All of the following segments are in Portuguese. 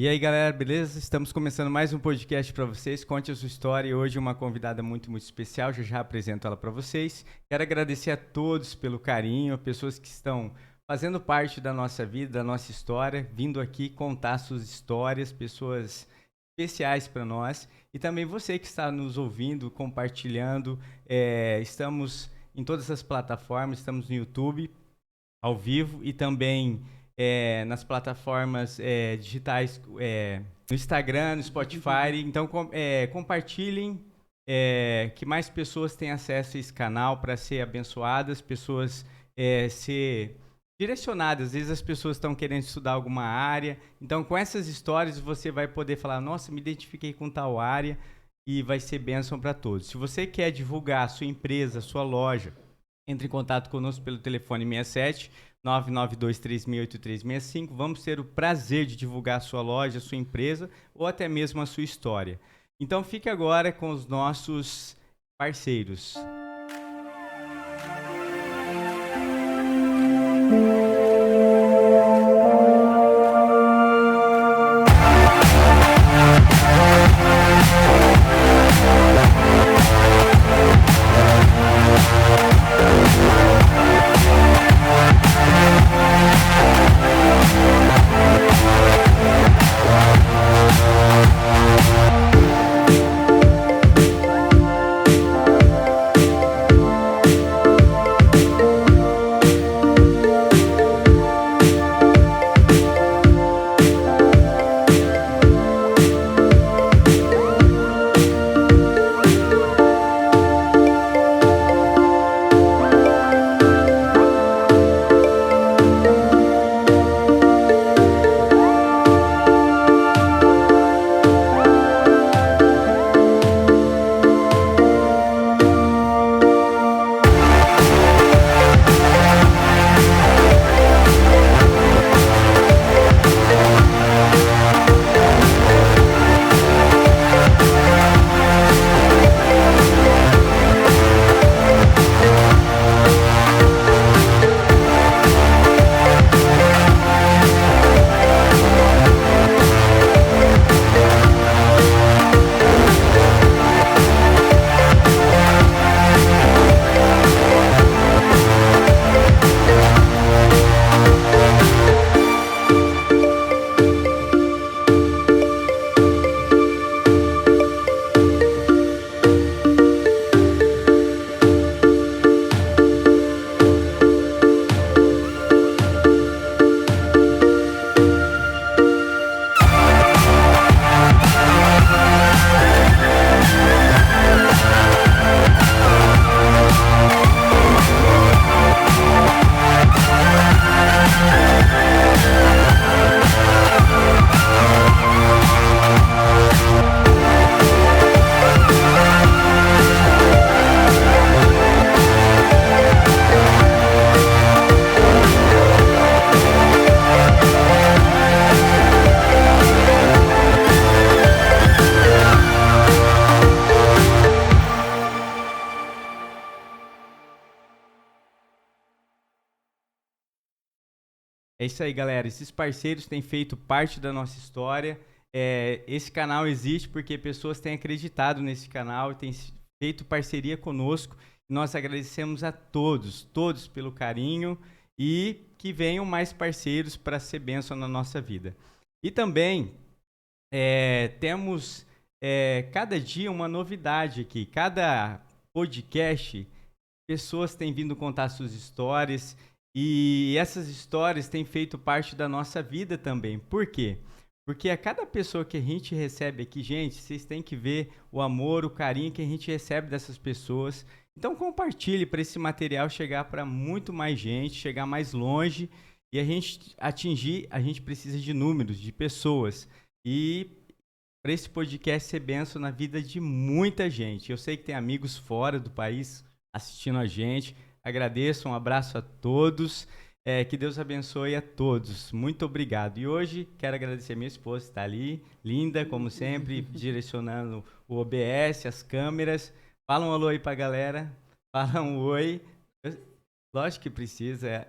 E aí, galera, beleza? Estamos começando mais um podcast para vocês. Conte a sua história e hoje uma convidada muito, muito especial. Já apresento ela para vocês. Quero agradecer a todos pelo carinho, pessoas que estão fazendo parte da nossa vida, da nossa história, vindo aqui contar suas histórias, pessoas especiais para nós. E também você que está nos ouvindo, compartilhando. Estamos em todas as plataformas, estamos no YouTube, ao vivo e também nas plataformas digitais, no Instagram, no Spotify. Então, compartilhem, que mais pessoas tenham acesso a esse canal para ser abençoadas, pessoas ser direcionadas. Às vezes as pessoas estão querendo estudar alguma área. Então, com essas histórias, você vai poder falar, nossa, me identifiquei com tal área, e vai ser bênção para todos. Se você quer divulgar a sua empresa, a sua loja, entre em contato conosco pelo telefone 67 992368365. Vamos ter o prazer de divulgar a sua loja, a sua empresa ou até mesmo a sua história. Então fique agora com os nossos parceiros. É isso aí, galera. Esses parceiros têm feito parte da nossa história. Esse canal existe porque pessoas têm acreditado nesse canal e têm feito parceria conosco. Nós agradecemos a todos, todos pelo carinho e que venham mais parceiros para ser bênção na nossa vida. E também temos cada dia uma novidade aqui. Cada podcast, pessoas têm vindo contar suas histórias. E essas histórias têm feito parte da nossa vida também. Por quê? Porque a cada pessoa que a gente recebe aqui, gente, vocês têm que ver o amor, o carinho que a gente recebe dessas pessoas. Então compartilhe para esse material chegar para muito mais gente, chegar mais longe e a gente atingir, a gente precisa de números, de pessoas. E para esse podcast ser bênção na vida de muita gente. Eu sei que tem amigos fora do país assistindo a gente. Agradeço, um abraço a todos, que Deus abençoe a todos, muito obrigado. E hoje quero agradecer a minha esposa que está ali, linda como sempre, direcionando o OBS, as câmeras. Fala um alô aí para a galera, fala um oi. Lógico que precisa,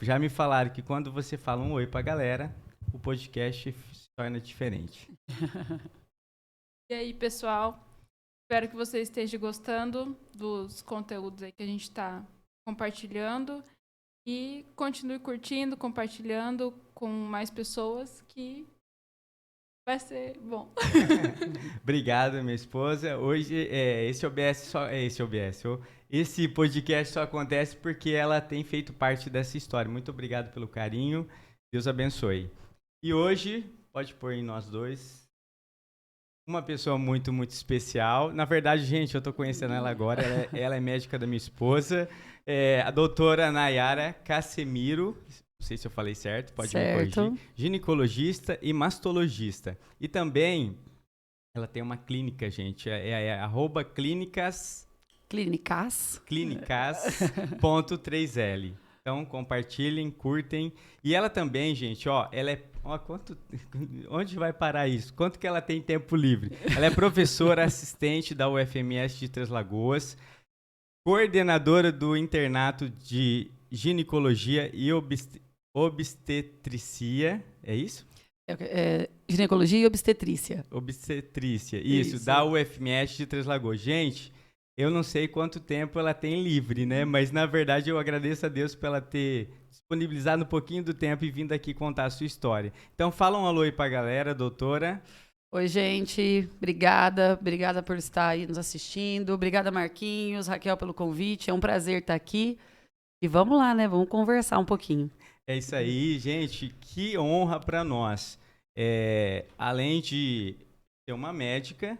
já me falaram que quando você fala um oi para a galera, o podcast torna diferente. E aí, pessoal, espero que vocês estejam gostando dos conteúdos aí que a gente está compartilhando e continue curtindo, compartilhando com mais pessoas que vai ser bom. Obrigado, minha esposa. Hoje esse podcast só acontece porque ela tem feito parte dessa história. Muito obrigado pelo carinho. Deus abençoe. E hoje, pode pôr em nós dois, uma pessoa muito, muito especial. Na verdade, gente, eu estou conhecendo ela agora. Ela é médica da minha esposa, a doutora Nayara Casemiro. Não sei se eu falei certo, pode me corrigir. Ginecologista e mastologista. E também, ela tem uma clínica, gente. @clinicas.3L. Então, compartilhem, curtem. E ela também, gente, ela é... onde vai parar isso? Quanto que ela tem tempo livre? Ela é professora assistente da UFMS de Três Lagoas, coordenadora do internato de ginecologia e obstetrícia, é isso? Ginecologia e obstetrícia. Obstetrícia, isso, da UFMS de Três Lagoas. Gente, eu não sei quanto tempo ela tem livre, né? Mas, na verdade, eu agradeço a Deus por ela ter disponibilizado um pouquinho do tempo e vindo aqui contar a sua história. Então, fala um alô aí pra galera, doutora. Oi, gente. Obrigada por estar aí nos assistindo. Obrigada, Marquinhos, Raquel, pelo convite. É um prazer estar aqui. E vamos lá, né? Vamos conversar um pouquinho. É isso aí, gente. Que honra para nós. Além de ser uma médica,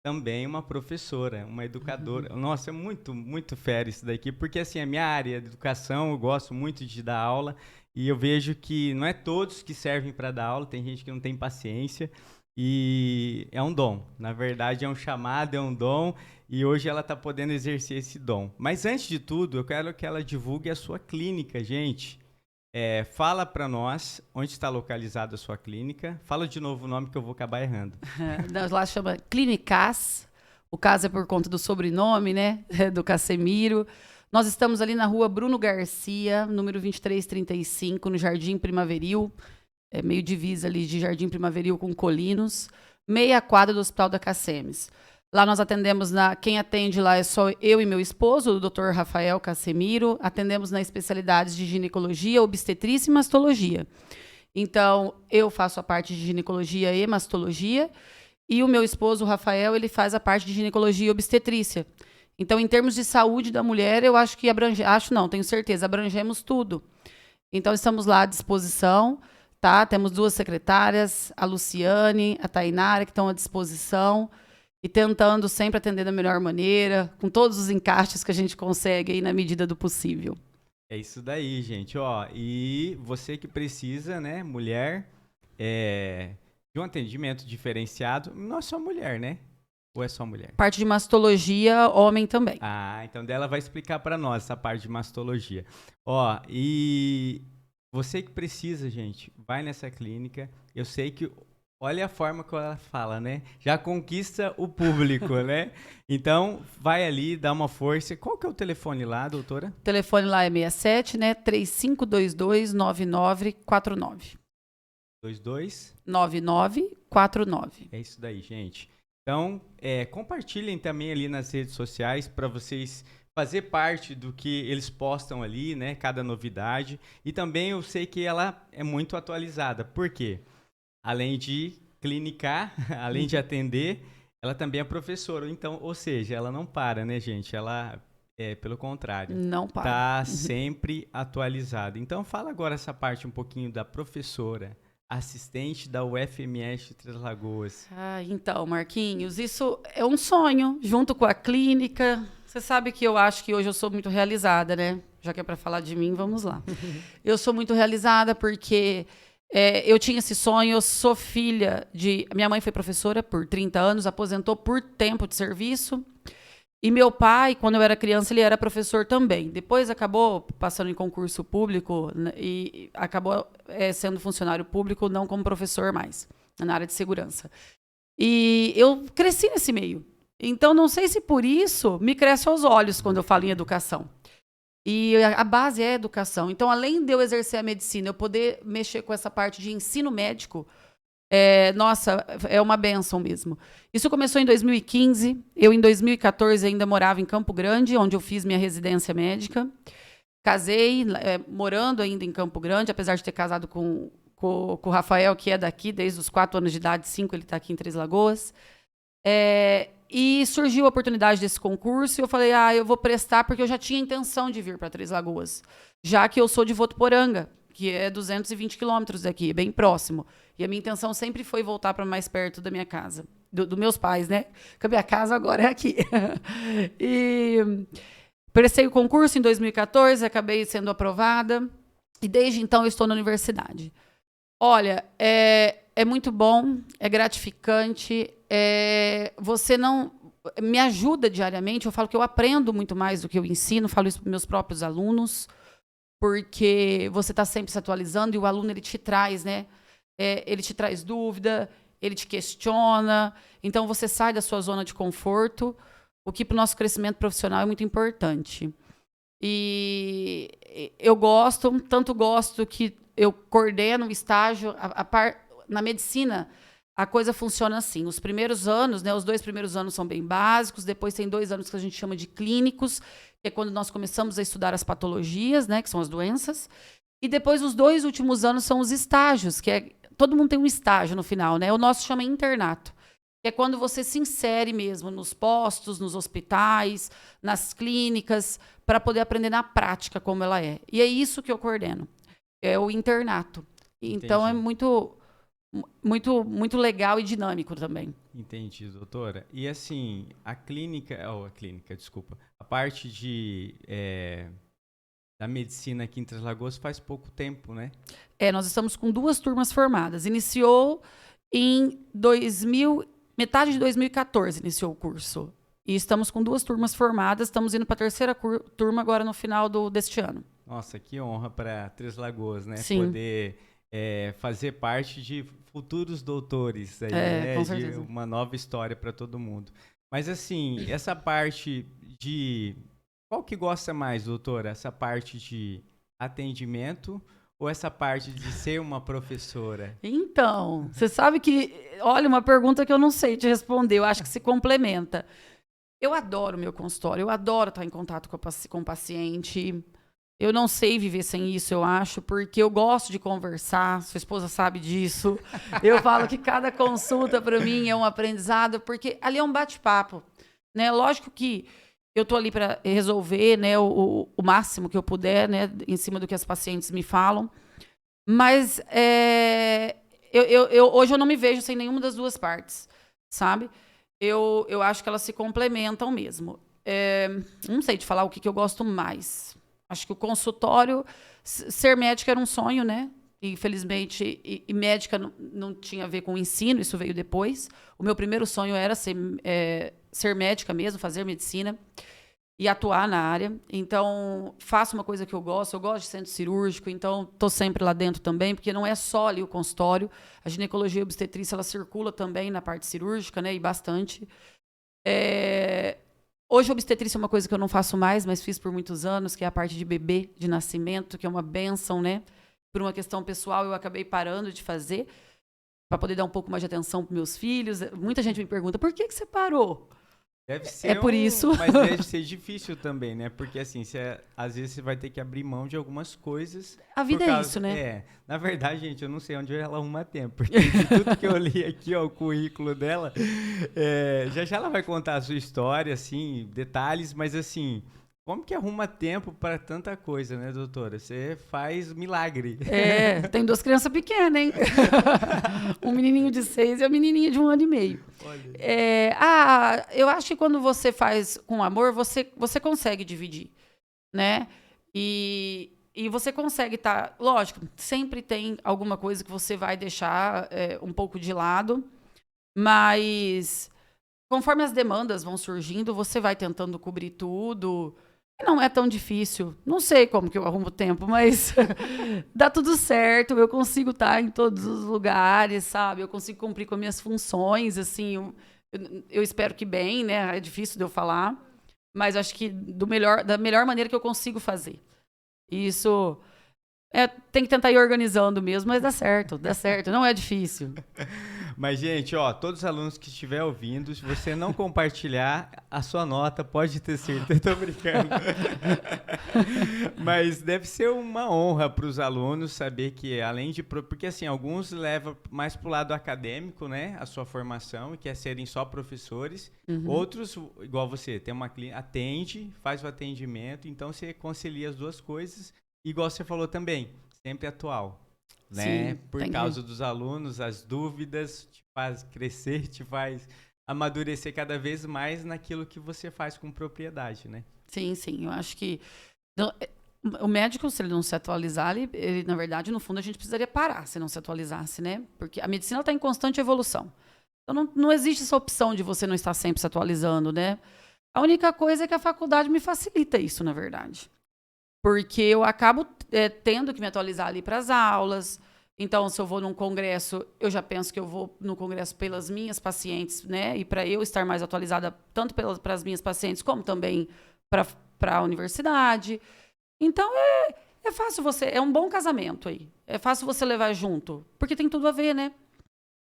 também uma professora, uma educadora. Nossa, é muito, muito fera isso daqui, porque assim, a minha área de educação, eu gosto muito de dar aula, e eu vejo que não é todos que servem para dar aula, tem gente que não tem paciência, e é um dom. Na verdade, é um chamado, é um dom, e hoje ela está podendo exercer esse dom. Mas antes de tudo, eu quero que ela divulgue a sua clínica, gente. Fala para nós onde está localizada a sua clínica. Fala de novo o nome que eu vou acabar errando. Lá chama Clinicas. O caso é por conta do sobrenome, né? Do Casemiro. Nós estamos ali na rua Bruno Garcia, número 2335, no Jardim Primaveril. Meio divisa ali de Jardim Primaveril com Colinos. Meia quadra do Hospital da Cacemes. Lá nós atendemos, quem atende lá é só eu e meu esposo, o Dr. Rafael Casemiro. Atendemos na especialidades de ginecologia, obstetrícia e mastologia. Então, eu faço a parte de ginecologia e mastologia. E o meu esposo, o Rafael, ele faz a parte de ginecologia e obstetrícia. Então, em termos de saúde da mulher, eu acho que tenho certeza, abrangemos tudo. Então, estamos lá à disposição, tá? Temos 2 secretárias, a Luciane, a Tainara, que estão à disposição. E tentando sempre atender da melhor maneira, com todos os encaixes que a gente consegue aí na medida do possível. É isso daí, gente. E você que precisa, né, mulher, de um atendimento diferenciado, não é só mulher, né? Ou é só mulher? Parte de mastologia, homem também. Então dela vai explicar para nós essa parte de mastologia. E você que precisa, gente, vai nessa clínica. Eu sei que... Olha a forma que ela fala, né? Já conquista o público, né? Então, vai ali, dá uma força. Qual que é o telefone lá, doutora? O telefone lá é 67, né? 3522-9949. 22? 9949. É isso daí, gente. Então, compartilhem também ali nas redes sociais para vocês fazer parte do que eles postam ali, né? Cada novidade. E também eu sei que ela é muito atualizada. Por quê? Além de clinicar, além de atender, ela também é professora. Então, ou seja, ela não para, né, gente? Ela, pelo contrário, não para. Está sempre atualizada. Então, fala agora essa parte um pouquinho da professora, assistente da UFMS de Três Lagoas. Então, Marquinhos, isso é um sonho, junto com a clínica. Você sabe que eu acho que hoje eu sou muito realizada, né? Já que é para falar de mim, vamos lá. Eu sou muito realizada porque... eu tinha esse sonho, eu sou filha de... Minha mãe foi professora por 30 anos, aposentou por tempo de serviço. E meu pai, quando eu era criança, ele era professor também. Depois acabou passando em concurso público, né, e acabou sendo funcionário público, não como professor mais, na área de segurança. E eu cresci nesse meio. Então, não sei se por isso me cresce aos olhos quando eu falo em educação. E a base é a educação. Então, além de eu exercer a medicina, eu poder mexer com essa parte de ensino médico, Nossa, é uma bênção mesmo. Isso começou em 2015. Eu, em 2014, ainda morava em Campo Grande, onde eu fiz minha residência médica. Casei, morando ainda em Campo Grande, apesar de ter casado com o Rafael, que é daqui, desde os 4 anos de idade, 5, ele está aqui em Três Lagoas. E surgiu a oportunidade desse concurso e eu falei, eu vou prestar porque eu já tinha intenção de vir para Três Lagoas, já que eu sou de Votuporanga, que é 220 quilômetros daqui, bem próximo. E a minha intenção sempre foi voltar para mais perto da minha casa, dos meus pais, né? Porque a minha casa agora é aqui. E prestei o concurso em 2014, acabei sendo aprovada e desde então eu estou na universidade. Olha, é muito bom, é gratificante, você não me ajuda diariamente, eu falo que eu aprendo muito mais do que eu ensino, falo isso para meus próprios alunos, porque você está sempre se atualizando e o aluno ele te traz, né? Ele te traz dúvida, ele te questiona, então você sai da sua zona de conforto, o que para o nosso crescimento profissional é muito importante. E eu tanto gosto que eu coordeno o estágio. Na medicina, a coisa funciona assim. Os primeiros anos, né, os 2 primeiros anos são bem básicos, depois tem 2 anos que a gente chama de clínicos, que é quando nós começamos a estudar as patologias, né, que são as doenças. E depois os 2 últimos anos são os estágios, todo mundo tem um estágio no final, né? O nosso chama internato. É quando você se insere mesmo nos postos, nos hospitais, nas clínicas, para poder aprender na prática como ela é. E é isso que eu coordeno. É o internato. Então, Entendi. é muito legal e dinâmico também. Entendi, doutora. E assim, a parte da medicina aqui em Três Lagoas faz pouco tempo, né? Nós estamos com 2 turmas formadas. Iniciou em metade de 2014, iniciou o curso. E estamos com 2 turmas formadas, estamos indo para a 3ª turma agora no final deste ano. Nossa, que honra para Três Lagoas, né? Sim. Poder fazer parte de futuros doutores aí, né? Com certeza. De uma nova história para todo mundo. Mas assim, essa parte de... Qual que gosta mais, doutora? Essa parte de atendimento ou essa parte de ser uma professora? Então, você sabe que... Olha, uma pergunta que eu não sei te responder, eu acho que se complementa. Eu adoro meu consultório, eu adoro estar em contato com o paciente. Eu não sei viver sem isso, eu acho, porque eu gosto de conversar, sua esposa sabe disso. Eu falo que cada consulta, para mim, é um aprendizado, porque ali é um bate-papo, né? Lógico que eu estou ali para resolver, né, o máximo que eu puder, né, em cima do que as pacientes me falam, mas hoje eu não me vejo sem nenhuma das 2 partes, sabe? Eu acho que elas se complementam mesmo. Não sei te falar o que eu gosto mais. Acho que o consultório, ser médica era um sonho, né? E, infelizmente, e médica não tinha a ver com o ensino, isso veio depois. O meu primeiro sonho era ser médica mesmo, fazer medicina e atuar na área. Então, faço uma coisa que eu gosto de centro cirúrgico, então estou sempre lá dentro também, porque não é só ali o consultório. A ginecologia e obstetrícia, ela circula também na parte cirúrgica, né? E bastante. Hoje, a obstetrícia é uma coisa que eu não faço mais, mas fiz por muitos anos, que é a parte de bebê, de nascimento, que é uma bênção, né? Por uma questão pessoal, eu acabei parando de fazer, para poder dar um pouco mais de atenção para meus filhos. Muita gente me pergunta, por que você parou? Deve ser por isso. Mas deve ser difícil também, né? Porque assim, às vezes você vai ter que abrir mão de algumas coisas. A vida é isso, né? Na verdade, gente, eu não sei onde ela arruma tempo. Porque de tudo que eu li aqui, ó, o currículo dela, já ela vai contar a sua história, assim, detalhes, mas assim, como que arruma tempo para tanta coisa, né, doutora? Você faz milagre. Tem 2 crianças pequenas, hein? Um menininho de 6 e a menininha de 1 ano e meio. Eu acho que quando você faz com amor, você consegue dividir, né? E você consegue estar... Lógico, sempre tem alguma coisa que você vai deixar um pouco de lado, mas conforme as demandas vão surgindo, você vai tentando cobrir tudo. Não é tão difícil. Não sei como que eu arrumo tempo, mas dá tudo certo. Eu consigo estar em todos os lugares, sabe? Eu consigo cumprir com as minhas funções, assim. Eu espero que bem, né? É difícil de eu falar, mas acho que da melhor maneira que eu consigo fazer. Isso Tem que tentar ir organizando mesmo, mas dá certo, não é difícil. Mas, gente, ó, todos os alunos que estiver ouvindo, se você não compartilhar a sua nota, pode ter certeza, tô brincando. Mas deve ser uma honra para os alunos saber que, além de... Porque, assim, alguns levam mais para o lado acadêmico, né, a sua formação, e quer serem só professores. Outros, igual você, tem uma clínica, atende, faz o atendimento, então você concilia as duas coisas. Igual você falou também, sempre atual. Né? Sim, Por causa dos alunos, as dúvidas te faz crescer, te faz amadurecer cada vez mais naquilo que você faz com propriedade, né? Sim, eu acho que o médico, se ele não se atualizar, ele, na verdade, no fundo, a gente precisaria parar se não se atualizasse, né? Porque a medicina está em constante evolução. Então, não existe essa opção de você não estar sempre se atualizando, né? A única coisa é que a faculdade me facilita isso, na verdade. Porque eu acabo tendo que me atualizar ali para as aulas. Então, se eu vou num congresso, eu já penso que eu vou no congresso pelas minhas pacientes, né? E para eu estar mais atualizada, tanto para as minhas pacientes, como também para a universidade. Então, é fácil você... É um bom casamento aí. É fácil você levar junto, porque tem tudo a ver, né?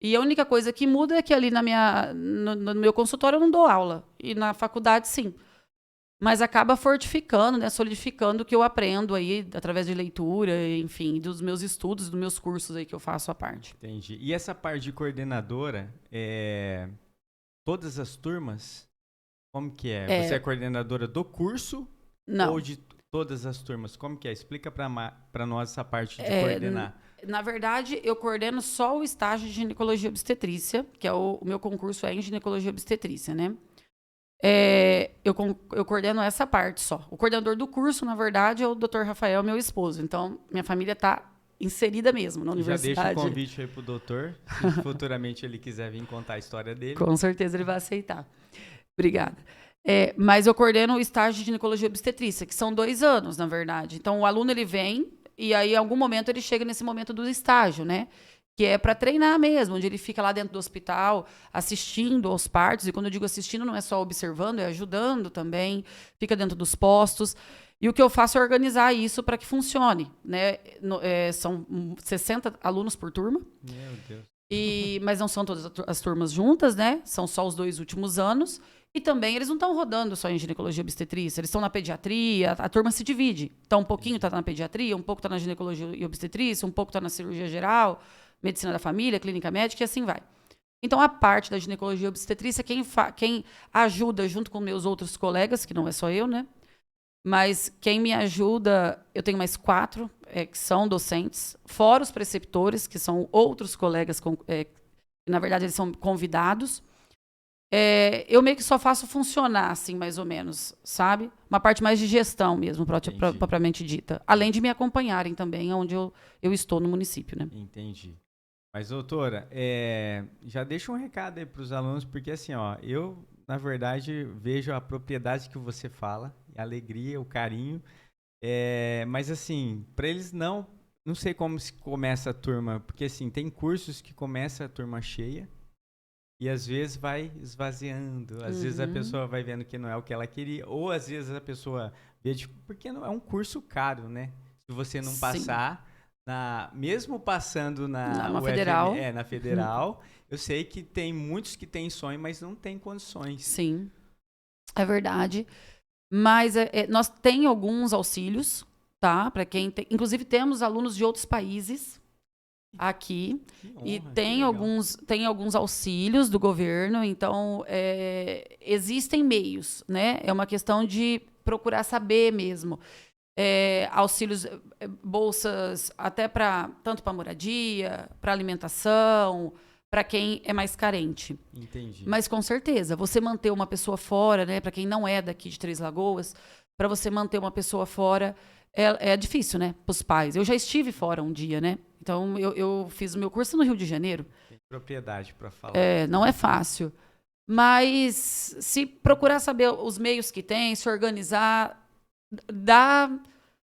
E a única coisa que muda é que ali no meu consultório eu não dou aula. E na faculdade, sim. Mas acaba fortificando, né, solidificando o que eu aprendo aí através de leitura, enfim, dos meus estudos, dos meus cursos aí que eu faço à parte. Entendi. E essa parte de coordenadora, todas as turmas, como que é? Você é coordenadora do curso? Não. Ou de todas as turmas? Como que é? Explica para nós essa parte de coordenar. Na verdade, eu coordeno só o estágio de ginecologia e obstetrícia, que é o meu concurso é em ginecologia e obstetrícia, né? Eu coordeno essa parte só. O coordenador do curso, na verdade, é o Dr. Rafael, meu esposo. Então, minha família está inserida mesmo na universidade. Já deixa o convite aí pro doutor, se futuramente ele quiser vir contar a história dele. Com certeza ele vai aceitar. Obrigada. Mas eu coordeno o estágio de ginecologia e obstetrícia, que são 2 anos, na verdade. Então, o aluno ele vem e aí, em algum momento, ele chega nesse momento do estágio, né? Que é para treinar mesmo, onde ele fica lá dentro do hospital assistindo aos partos. E quando eu digo assistindo, não é só observando, é ajudando também, fica dentro dos postos. E o que eu faço é organizar isso para que funcione, né? São 60 alunos por turma. Meu Deus. Mas não são todas as turmas juntas, né? São só os 2 últimos anos. E também eles não estão rodando só em ginecologia e obstetrícia, eles estão na pediatria, a turma se divide. Então, um pouquinho está na pediatria, um pouco está na ginecologia e obstetrícia, um pouco está na cirurgia geral, medicina da família, clínica médica e assim vai. Então, a parte da ginecologia e obstetrícia, quem ajuda junto com meus outros colegas, que não é só eu, né? Mas quem me ajuda, eu tenho mais 4 que são docentes, fora os preceptores, que são outros colegas, que na verdade eles são convidados. Eu meio que só faço funcionar, assim, mais ou menos, sabe? Uma parte mais de gestão mesmo, propriamente dita. Além de me acompanharem também, onde eu estou no município, né? Entendi. Mas, doutora, já deixa um recado aí para os alunos, porque assim, ó, eu, na verdade, vejo a propriedade que você fala, a alegria, o carinho, mas assim, para eles não sei como se começa a turma, porque assim, tem cursos que começa a turma cheia, e às vezes vai esvaziando, às vezes a pessoa vai vendo que não é o que ela queria, ou às vezes a pessoa vê, porque não é um curso caro, né? Se você não passar, mesmo passando na UFM, federal, na federal, eu sei que tem muitos que têm sonho, mas não têm condições. Sim, é verdade. Mas nós temos alguns auxílios, tá? Para quem tem, inclusive temos alunos de outros países aqui e tem alguns auxílios do governo, então existem meios, né? É uma questão de procurar saber mesmo. Auxílios, bolsas até tanto para moradia, para alimentação, para quem é mais carente. Entendi. Mas com certeza, você manter uma pessoa fora, né? Para quem não é daqui de Três Lagoas, para você manter uma pessoa fora é difícil, né? Para os pais. Eu já estive fora um dia, né? Então, eu fiz o meu curso no Rio de Janeiro. Tem propriedade para falar. Não é fácil. Mas se procurar saber os meios que tem, se organizar,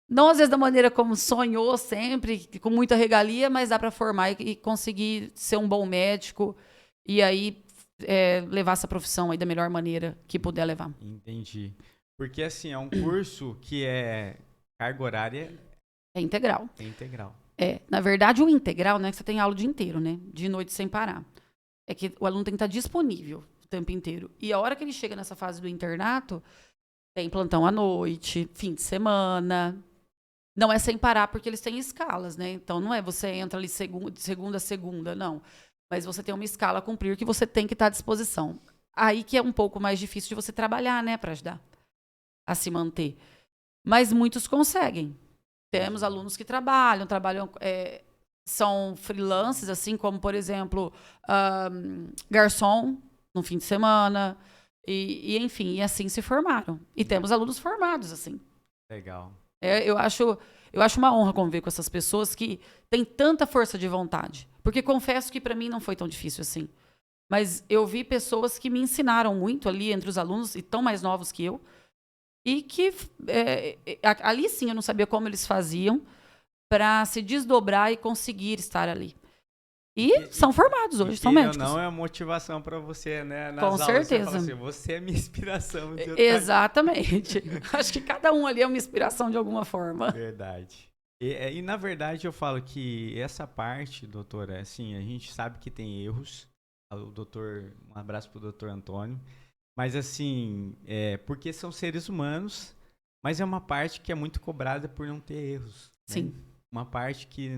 não às vezes da maneira como sonhou sempre, com muita regalia, mas dá para formar e conseguir ser um bom médico e aí levar essa profissão aí da melhor maneira que puder levar. Entendi. Porque assim, é um curso que é carga horária É integral. É integral. Na verdade, o integral não é que você tem aula o dia inteiro, né? De noite sem parar. É que o aluno tem que estar disponível o tempo inteiro. E a hora que ele chega nessa fase do internato, tem plantão à noite, fim de semana. Não é sem parar, porque eles têm escalas, né? Então, não é você entra ali de segunda a segunda, não. Mas você tem uma escala a cumprir que você tem que estar à disposição. Aí que é um pouco mais difícil de você trabalhar, né? Para ajudar a se manter. Mas muitos conseguem. Temos alunos que trabalham são freelances, assim como, por exemplo, garçom no fim de semana, e enfim, e assim se formaram. E temos alunos formados, assim. Legal. Eu acho uma honra conviver com essas pessoas que têm tanta força de vontade. Porque confesso que para mim não foi tão difícil assim. Mas eu vi pessoas que me ensinaram muito ali entre os alunos, e tão mais novos que eu, e que ali sim eu não sabia como eles faziam para se desdobrar e conseguir estar ali. E são formados hoje, são médicos. Não é motivação para você, né? Nas Com aulas, certeza. Você fala assim, você é minha inspiração. Exatamente. Acho que cada um ali é uma inspiração de alguma forma. Verdade. E na verdade eu falo que essa parte, doutora, assim, a gente sabe que tem erros. Um abraço pro doutor Antônio. Mas assim, porque são seres humanos, mas é uma parte que é muito cobrada por não ter erros. Sim. Né? Uma parte que...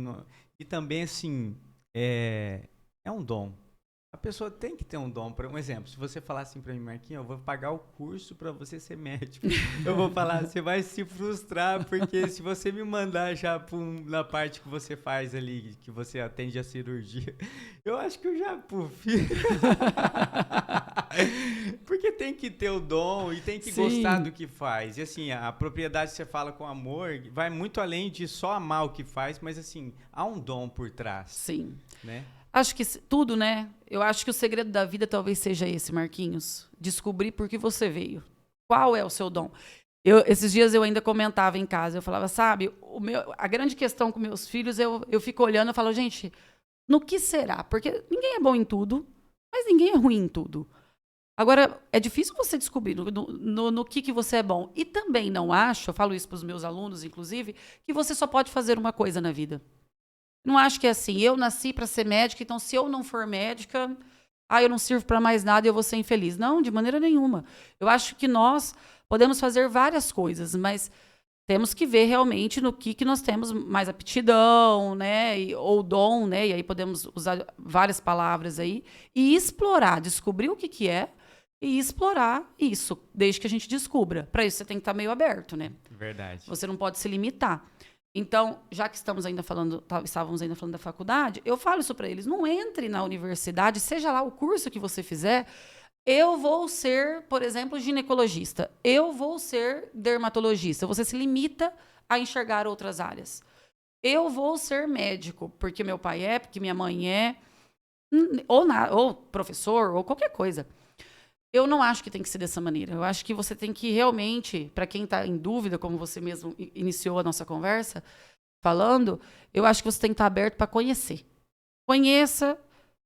E também, assim, é um dom. A pessoa tem que ter um dom. Por um exemplo, se você falar assim pra mim, Marquinhos, eu vou pagar o curso pra você ser médico. Eu vou falar, você vai se frustrar, porque se você me mandar já na parte que você faz ali, que você atende a cirurgia, eu acho que eu já, porque tem que ter o dom e tem que gostar do que faz. E assim, a propriedade que você fala com amor vai muito além de só amar o que faz, mas assim, há um dom por trás. Sim. Né? Acho que tudo, né? Eu acho que o segredo da vida talvez seja esse, Marquinhos. Descobrir por que você veio. Qual é o seu dom? Esses dias eu ainda comentava em casa. Eu falava, sabe, a grande questão com meus filhos, eu fico olhando e falo, gente, no que será? Porque ninguém é bom em tudo, mas ninguém é ruim em tudo. Agora, é difícil você descobrir no que você é bom. E também não acho, eu falo isso para os meus alunos, inclusive, que você só pode fazer uma coisa na vida. Não acho que é assim, eu nasci para ser médica, então se eu não for médica, eu não sirvo para mais nada e eu vou ser infeliz. Não, de maneira nenhuma. Eu acho que nós podemos fazer várias coisas, mas temos que ver realmente no que nós temos mais aptidão, né, ou dom, né, e aí podemos usar várias palavras aí, e explorar, descobrir o que é, e explorar isso, desde que a gente descubra. Para isso você tem que estar meio aberto, né? Verdade. Você não pode se limitar. Então, já que estávamos ainda falando da faculdade, eu falo isso para eles. Não entre na universidade, seja lá o curso que você fizer. Eu vou ser, por exemplo, ginecologista. Eu vou ser dermatologista. Você se limita a enxergar outras áreas. Eu vou ser médico, porque meu pai é, porque minha mãe é, ou professor, ou qualquer coisa. Eu não acho que tem que ser dessa maneira. Eu acho que você tem que realmente, para quem está em dúvida, como você mesmo iniciou a nossa conversa, falando, eu acho que você tem que estar aberto para conhecer. Conheça,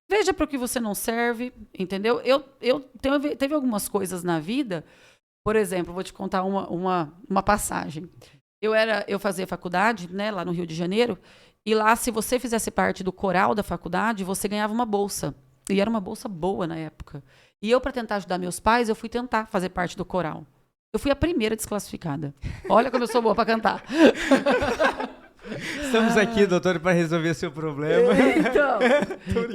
veja para o que você não serve, entendeu? Teve algumas coisas na vida, por exemplo, vou te contar uma passagem. Eu fazia faculdade, né, lá no Rio de Janeiro, e lá, se você fizesse parte do coral da faculdade, você ganhava uma bolsa. E era uma bolsa boa na época. E eu, para tentar ajudar meus pais, eu fui tentar fazer parte do coral. Eu fui a primeira desclassificada. Olha como eu sou boa para cantar. Estamos aqui, doutor, para resolver seu problema. Então,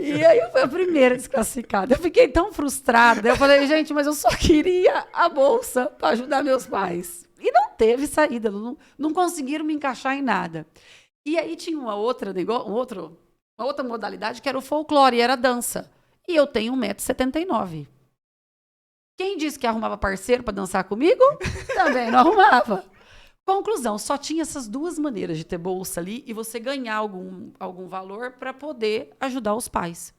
e aí eu fui a primeira desclassificada. Eu fiquei tão frustrada. Eu falei, gente, mas eu só queria a bolsa para ajudar meus pais. E não teve saída, não conseguiram me encaixar em nada. E aí tinha uma outra modalidade que era o folclore, era a dança. E eu tenho 1,79 m. Quem disse que arrumava parceiro para dançar comigo? Também não arrumava. Conclusão, só tinha essas duas maneiras de ter bolsa ali e você ganhar algum valor para poder ajudar os pais.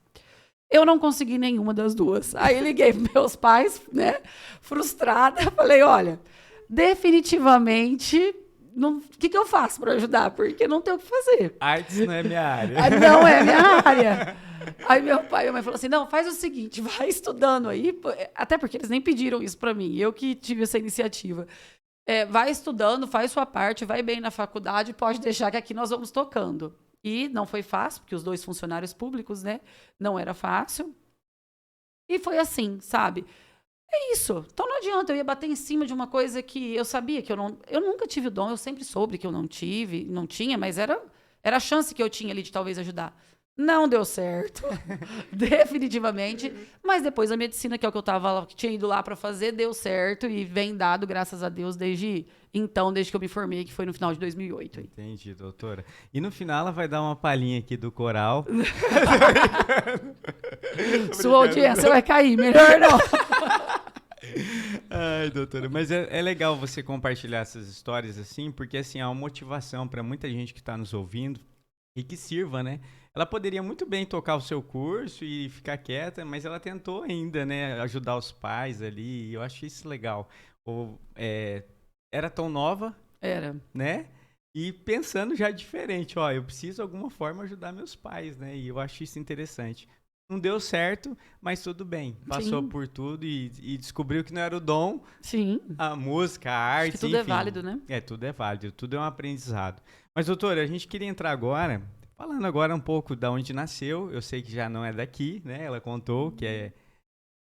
Eu não consegui nenhuma das duas. Aí liguei para meus pais, né, frustrada, falei, olha, definitivamente, o que eu faço para ajudar? Porque não tem o que fazer. Artes não é minha área. Não é minha área. Aí meu pai e minha mãe falaram assim, não, faz o seguinte, vai estudando aí, até porque eles nem pediram isso para mim, eu que tive essa iniciativa. vai estudando, faz sua parte, vai bem na faculdade, pode deixar que aqui nós vamos tocando. E não foi fácil, porque os 2 funcionários públicos, né? Não era fácil. E foi assim, sabe? É isso. Então não adianta, eu ia bater em cima de uma coisa que eu sabia que eu nunca tive o dom, eu sempre soube que eu não tinha, mas era a chance que eu tinha ali de talvez ajudar. Não deu certo, definitivamente. Mas depois a medicina, que é o que que tinha ido lá para fazer, deu certo e vem dado, graças a Deus, desde que eu me formei, que foi no final de 2008. Entendi, doutora. E no final ela vai dar uma palhinha aqui do coral. Sua audiência vai cair, melhor não. Ai, doutora, mas é legal você compartilhar essas histórias assim, porque assim, é uma motivação para muita gente que está nos ouvindo e que sirva, né? Ela poderia muito bem tocar o seu curso e ficar quieta, mas ela tentou ainda, né, ajudar os pais ali, e eu acho isso legal. Era tão nova, né? E pensando já diferente, ó, eu preciso de alguma forma ajudar meus pais, né? E eu acho isso interessante. Não deu certo, mas tudo bem. Passou Sim. por tudo e descobriu que não era o dom. Sim. A música, a arte, Acho que tudo enfim. é válido, né? Tudo é válido, tudo é um aprendizado. Mas, doutora, a gente queria entrar agora, falando agora um pouco da onde nasceu. Eu sei que já não é daqui, né? Ela contou que é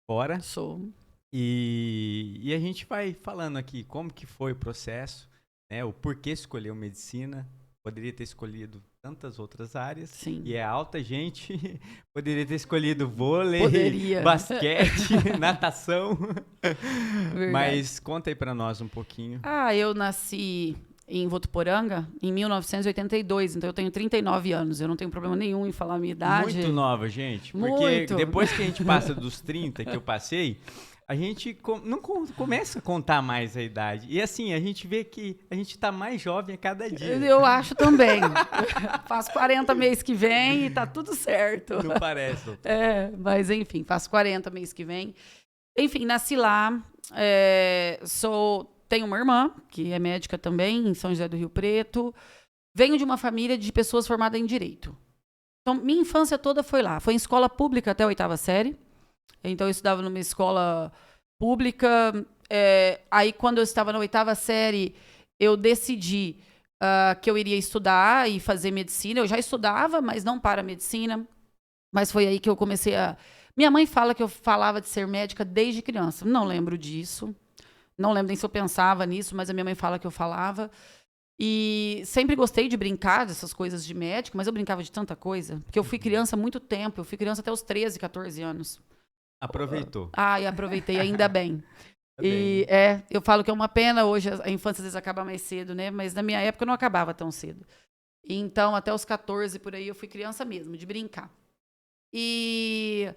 fora. Sou. E a gente vai falando aqui como que foi o processo, né? O porquê escolheu medicina. Poderia ter escolhido tantas outras áreas. Sim. E é alta, gente. Poderia ter escolhido vôlei, basquete, natação. Verdade. Mas conta aí pra nós um pouquinho. Eu nasci em Votuporanga em 1982, então eu tenho 39 anos. Eu não tenho problema nenhum em falar a minha idade. Muito nova, gente. Porque Muito. depois que a gente passa dos 30, que eu passei, a gente não começa a contar mais a idade. E assim, a gente vê que a gente tá mais jovem a cada dia. Eu acho também. Faço 40 mês que vem e tá tudo certo. Não parece, doutor. Mas enfim, faço 40 mês que vem. Enfim, nasci lá. Tenho uma irmã, que é médica também, em São José do Rio Preto. Venho de uma família de pessoas formadas em Direito. Então, minha infância toda foi lá. Foi em escola pública até a 8ª série. Então, eu estudava numa escola pública. Aí, quando eu estava na 8ª série, eu decidi que eu iria estudar e fazer medicina. Eu já estudava, mas não para medicina. Mas foi aí que eu comecei a... Minha mãe fala que eu falava de ser médica desde criança. Não lembro disso. Não lembro nem se eu pensava nisso, mas a minha mãe fala que eu falava. E sempre gostei de brincar dessas coisas de médico, mas eu brincava de tanta coisa. Porque eu fui criança há muito tempo. Eu fui criança até os 13, 14 anos. Aproveitou. E aproveitei, ainda bem. E eu falo que é uma pena hoje, a infância às vezes acaba mais cedo, né? Mas na minha época não acabava tão cedo. Então, até os 14 por aí, eu fui criança mesmo, de brincar. E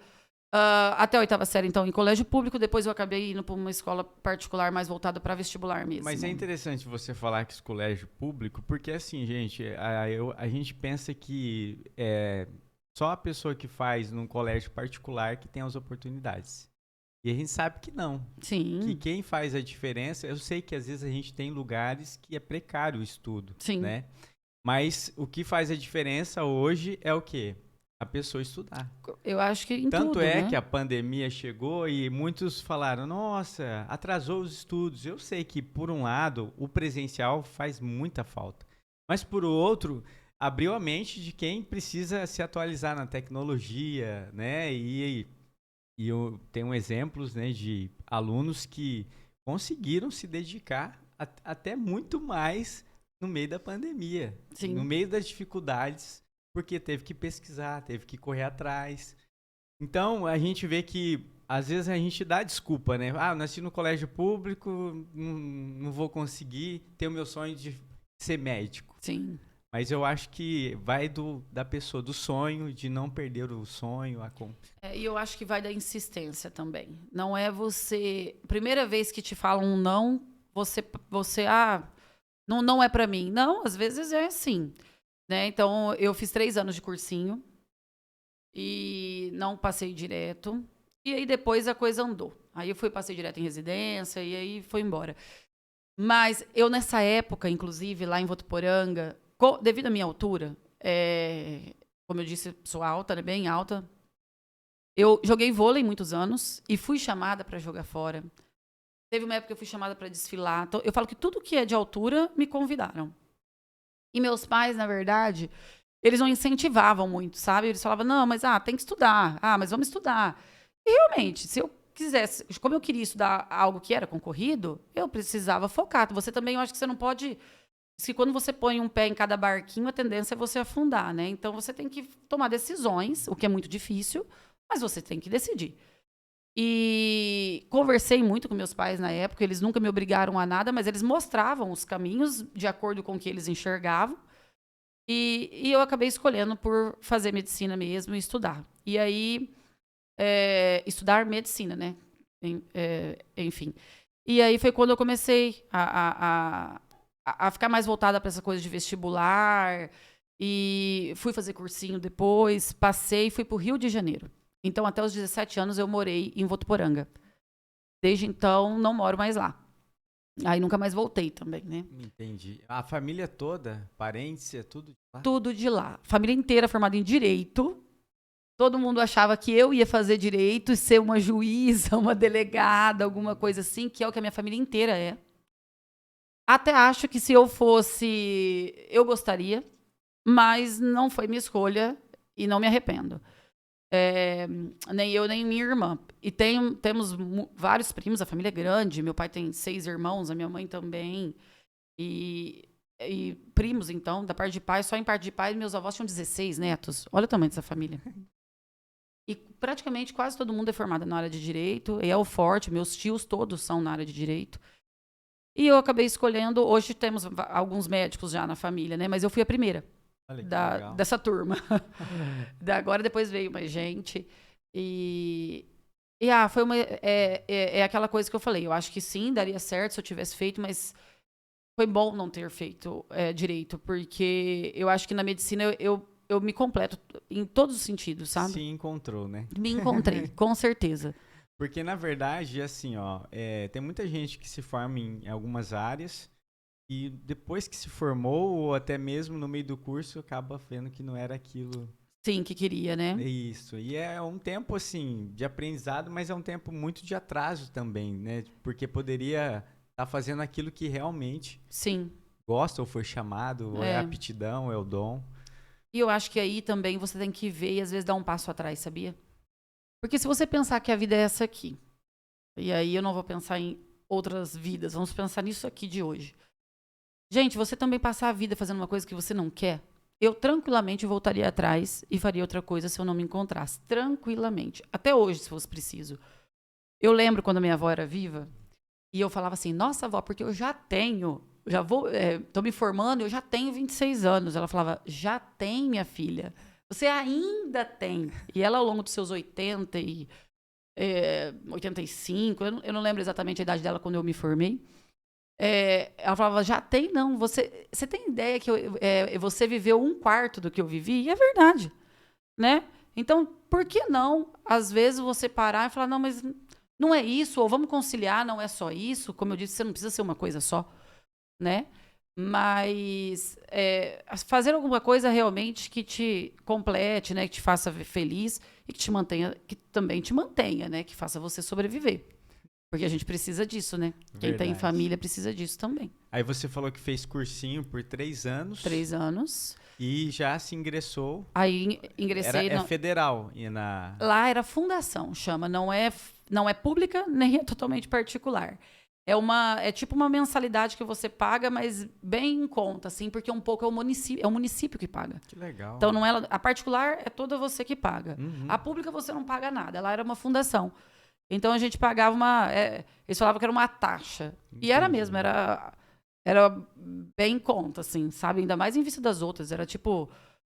até a 8ª série, então, em colégio público. Depois eu acabei indo para uma escola particular mais voltada para vestibular mesmo. Mas é interessante você falar que esse colégio público, porque assim, gente, a gente pensa que só a pessoa que faz num colégio particular que tem as oportunidades. E a gente sabe que não. Sim. Que quem faz a diferença... Eu sei que às vezes a gente tem lugares que é precário o estudo. Sim. Né? Mas o que faz a diferença hoje é o quê? A pessoa estudar. Eu acho que em Tanto tudo, né? que a pandemia chegou e muitos falaram, nossa, atrasou os estudos. Eu sei que, por um lado, o presencial faz muita falta. Mas, por outro, abriu a mente de quem precisa se atualizar na tecnologia, né? E eu tenho exemplos, né, de alunos que conseguiram se dedicar até muito mais no meio da pandemia. Sim. No meio das dificuldades, porque teve que pesquisar, teve que correr atrás. Então, a gente vê que, às vezes, a gente dá desculpa, né? Eu nasci no colégio público, não vou conseguir ter o meu sonho de ser médico. Sim. Mas eu acho que vai da pessoa, do sonho, de não perder o sonho. E eu acho que vai da insistência também. Não é você... Primeira vez que te falam um não, você não é pra mim. Não, às vezes é assim. Né? Então, eu fiz 3 anos de cursinho e não passei direto. E aí, depois, a coisa andou. Aí, passei direto em residência e aí foi embora. Mas eu, nessa época, inclusive, lá em Votuporanga, devido à minha altura, como eu disse, sou alta, né? Bem alta. Eu joguei vôlei muitos anos e fui chamada para jogar fora. Teve uma época que eu fui chamada para desfilar. Então, eu falo que tudo que é de altura me convidaram. E meus pais, na verdade, eles não incentivavam muito, sabe? Eles falavam, não, mas tem que estudar. Mas vamos estudar. E realmente, se eu quisesse, como eu queria estudar algo que era concorrido, eu precisava focar. Você também, eu acho que você não pode... Diz que quando você põe um pé em cada barquinho, a tendência é você afundar, né? Então, você tem que tomar decisões, o que é muito difícil, mas você tem que decidir. E conversei muito com meus pais na época, eles nunca me obrigaram a nada, mas eles mostravam os caminhos de acordo com o que eles enxergavam. E eu acabei escolhendo por fazer medicina mesmo e estudar. E aí, estudar medicina, né? Enfim. E aí foi quando eu comecei a ficar mais voltada para essa coisa de vestibular. E fui fazer cursinho depois, passei e fui para o Rio de Janeiro. Então, até os 17 anos, eu morei em Votuporanga. Desde então, não moro mais lá. Aí nunca mais voltei também, né? Entendi. A família toda, parentes, é tudo de lá? Tudo de lá. Família inteira formada em Direito. Todo mundo achava que eu ia fazer Direito e ser uma juíza, uma delegada, alguma coisa assim, que é o que a minha família inteira é. Até acho que se eu fosse, eu gostaria, mas não foi minha escolha e não me arrependo. Nem eu, nem minha irmã. E temos vários primos, a família é grande. Meu pai tem 6 irmãos, a minha mãe também. E primos, então, da parte de pai. Só em parte de pai, meus avós tinham 16 netos. Olha o tamanho dessa família. E praticamente quase todo mundo é formado na área de Direito. E é o forte, meus tios todos são na área de Direito. E eu acabei escolhendo... Hoje temos alguns médicos já na família, né? Mas eu fui a primeira. Dessa turma. Agora depois veio mais gente. Foi uma. É aquela coisa que eu falei. Eu acho que sim, daria certo se eu tivesse feito, mas foi bom não ter feito direito, porque eu acho que na medicina eu me completo em todos os sentidos, sabe? Se encontrou, né? Me encontrei, com certeza. Porque, na verdade, assim, tem muita gente que se forma em algumas áreas. E depois que se formou, ou até mesmo no meio do curso, acaba vendo que não era aquilo. Sim, que queria, né? Isso. E é um tempo, assim, de aprendizado, mas é um tempo muito de atraso também, né? Porque poderia estar fazendo aquilo que realmente Sim. gosta, ou foi chamado, ou é a aptidão, é o dom. E eu acho que aí também você tem que ver e às vezes dar um passo atrás, sabia? Porque se você pensar que a vida é essa aqui, e aí eu não vou pensar em outras vidas, vamos pensar nisso aqui de hoje. Gente, você também passar a vida fazendo uma coisa que você não quer, eu tranquilamente voltaria atrás e faria outra coisa se eu não me encontrasse. Tranquilamente. Até hoje, se fosse preciso. Eu lembro quando a minha avó era viva e eu falava assim, nossa, avó, porque eu tô me formando, eu já tenho 26 anos. Ela falava, já tem, minha filha. Você ainda tem. E ela, ao longo dos seus 80 e 85, eu não lembro exatamente a idade dela quando eu me formei, ela falava, já tem, não. Você tem ideia que você viveu 1/4 do que eu vivi? E é verdade, né? Então, por que não, às vezes, você parar e falar, não, mas não é isso, ou vamos conciliar, não é só isso. Como eu disse, você não precisa ser uma coisa só, né? Mas fazer alguma coisa realmente que te complete, né? Que te faça feliz e que também te mantenha, né? Que faça você sobreviver. Porque a gente precisa disso, né? Verdade. Quem tem família precisa disso também. Aí você falou que fez cursinho por 3 anos. 3 anos. E já se ingressou. Aí ingressei... É federal. Lá era fundação, chama. Não é pública, nem é totalmente particular. É tipo uma mensalidade que você paga, mas bem em conta, assim, porque um pouco é o município que paga. Que legal. Então, não é, a particular é toda você que paga. Uhum. A pública você não paga nada. Lá era uma fundação. Então, a gente pagava eles falavam que era uma taxa. Entendi. E era mesmo, era bem em conta, assim, sabe? Ainda mais em vista das outras. Era tipo,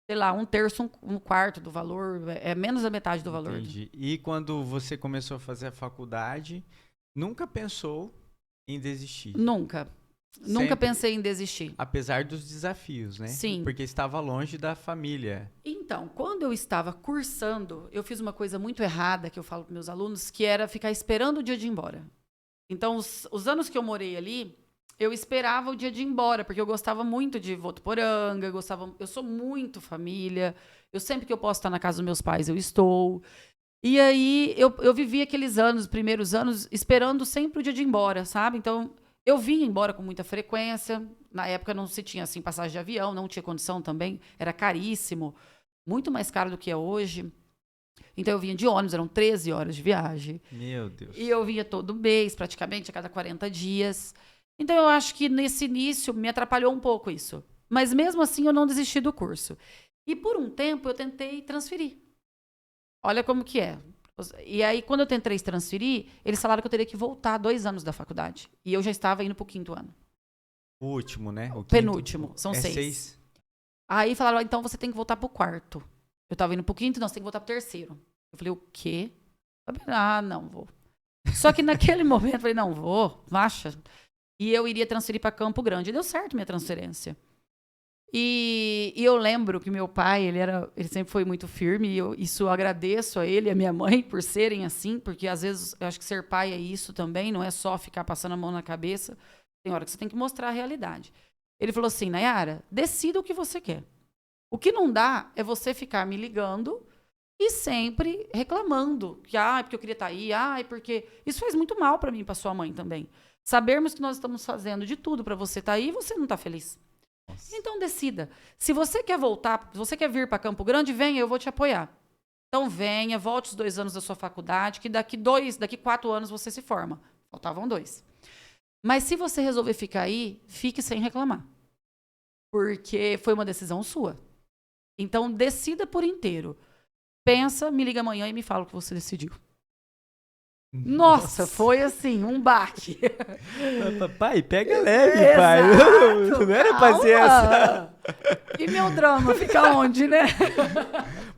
sei lá, 1/3, 1/4 do valor. É menos da metade do valor. Entendi. E quando você começou a fazer a faculdade, nunca pensou em desistir? Nunca. Nunca Sempre, pensei em desistir. Apesar dos desafios, né? Sim. Porque estava longe da família. Então, quando eu estava cursando, eu fiz uma coisa muito errada, que eu falo para meus alunos, que era ficar esperando o dia de ir embora. Então, os anos que eu morei ali, eu esperava o dia de ir embora, porque eu gostava muito de Votuporanga, eu sou muito família, eu sempre que eu posso estar na casa dos meus pais, eu estou. E aí eu vivi aqueles anos, os primeiros anos, esperando sempre o dia de ir embora, sabe? Então, eu vinha embora com muita frequência. Na época não se tinha assim passagem de avião, não tinha condição também, era caríssimo, muito mais caro do que é hoje. Então eu vinha de ônibus, eram 13 horas de viagem. Meu Deus. E eu vinha todo mês, praticamente, a cada 40 dias. Então eu acho que nesse início me atrapalhou um pouco isso. Mas mesmo assim eu não desisti do curso. E por um tempo eu tentei transferir. Olha como que é. E aí, quando eu tentei transferir, eles falaram que eu teria que voltar 2 anos da faculdade. E eu já estava indo pro 5º ano. O último, né? O Penúltimo, quinto. são É 6. Aí falaram, então você tem que voltar pro 4º. Eu tava indo pro 5º, não, você tem que voltar pro 3º. Eu falei, o quê? Eu falei, não vou. Só que naquele momento eu falei, não vou, acha. E eu iria transferir para Campo Grande. E deu certo minha transferência. E eu lembro que meu pai, ele sempre foi muito firme, e isso eu agradeço a ele e a minha mãe por serem assim, porque às vezes eu acho que ser pai é isso também, não é só ficar passando a mão na cabeça, tem hora que você tem que mostrar a realidade. Ele falou assim, Nayara, decida o que você quer. O que não dá é você ficar me ligando e sempre reclamando, que porque eu queria estar aí, porque isso faz muito mal para mim e para sua mãe também. Sabermos que nós estamos fazendo de tudo para você estar aí e você não está feliz. Nossa. Então decida. Se você quer voltar, se você quer vir para Campo Grande, venha, eu vou te apoiar. Então venha, volte os 2 anos da sua faculdade, que daqui 4 anos você se forma. Faltavam 2. Mas se você resolver ficar aí, fique sem reclamar. Porque foi uma decisão sua. Então decida por inteiro. Pensa, me liga amanhã e me fala o que você decidiu. Nossa, foi assim, um baque. Pai, pega leve, pai. Não era pra ser essa. E meu drama fica onde, né?